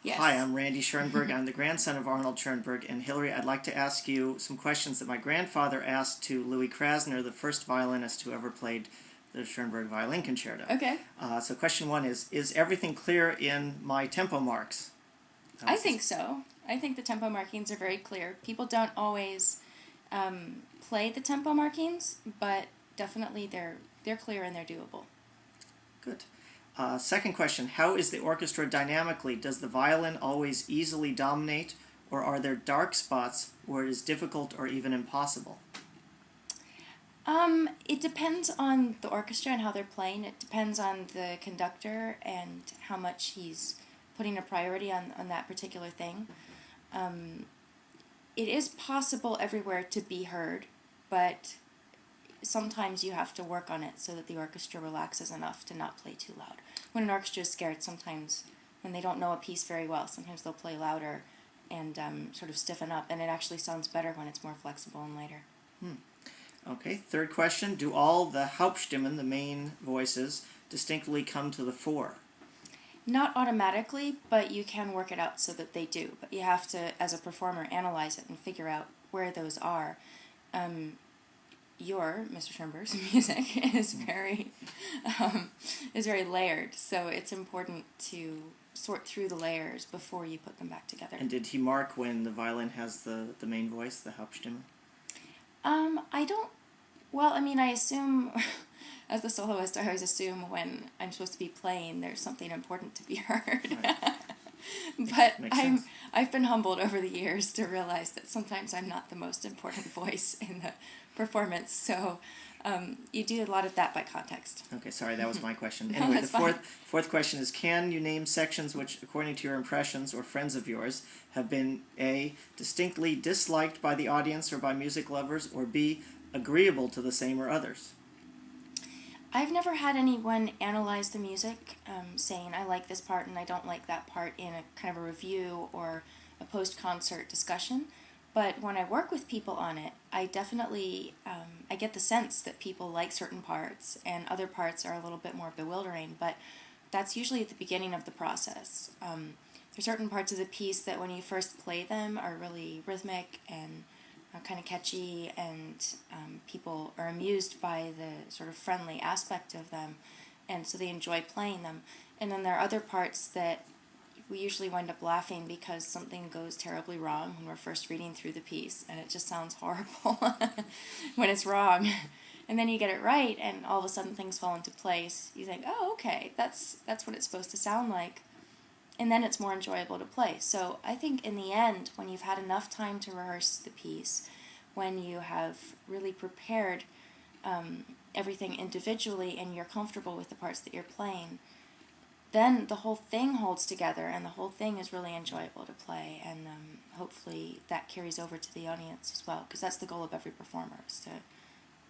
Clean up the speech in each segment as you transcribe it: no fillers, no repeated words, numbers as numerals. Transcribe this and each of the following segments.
Yes. Hi, I'm Randy Schoenberg. I'm the grandson of Arnold Schoenberg. And Hilary, I'd like to ask you some questions that my grandfather asked to Louis Krasner, the first violinist who ever played the Schoenberg Violin Concerto. Okay. So question one is everything clear in my tempo marks? I think so. I think the tempo markings are very clear. People don't always play the tempo markings, but definitely they're clear and they're doable. Good. Second question, how is the orchestra dynamically? Does the violin always easily dominate, or are there dark spots where it is difficult or even impossible? It depends on the orchestra and how they're playing. It depends on the conductor and how much he's putting a priority on that particular thing. It is possible everywhere to be heard, but sometimes you have to work on it so that the orchestra relaxes enough to not play too loud. When an orchestra is scared, sometimes when they don't know a piece very well, sometimes they'll play louder and sort of stiffen up, and it actually sounds better when it's more flexible and lighter. Okay, third question, do all the Hauptstimmen, the main voices, distinctly come to the fore? Not automatically, but you can work it out so that they do. But you have to, as a performer, analyze it and figure out where those are. Your, Mr. Schoenberg's music is very layered, so it's important to sort through the layers before you put them back together. And did he mark when the violin has the main voice, the Hauptstimme? I don't, well, I mean, I assume, as the soloist, I always assume when I'm supposed to be playing, there's something important to be heard. Right. But I've been humbled over the years to realize that sometimes I'm not the most important voice in the performance, so you do a lot of that by context. Okay, sorry, that was my question. No, Anyway, the fourth question is, can you name sections which, according to your impressions or friends of yours, have been A, distinctly disliked by the audience or by music lovers, or B, agreeable to the same or others? I've never had anyone analyze the music, saying I like this part and I don't like that part in a kind of a review or a post-concert discussion. But when I work with people on it, I definitely, I get the sense that people like certain parts and other parts are a little bit more bewildering, but that's usually at the beginning of the process. There's certain parts of the piece that when you first play them are really rhythmic and kind of catchy, and people are amused by the sort of friendly aspect of them, and so they enjoy playing them. And then there are other parts that we usually wind up laughing because something goes terribly wrong when we're first reading through the piece, and it just sounds horrible when it's wrong. And then you get it right, and all of a sudden things fall into place. You think, oh, okay, that's what it's supposed to sound like. And then it's more enjoyable to play. So I think in the end, when you've had enough time to rehearse the piece, when you have really prepared everything individually and you're comfortable with the parts that you're playing, then the whole thing holds together and the whole thing is really enjoyable to play. And hopefully that carries over to the audience as well, because that's the goal of every performer, is to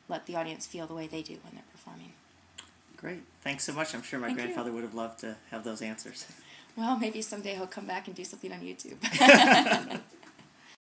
let the audience feel the way they do when they're performing. Great. Thanks so much. I'm sure my grandfather would have loved to have those answers. Well, maybe someday he'll come back and do something on YouTube.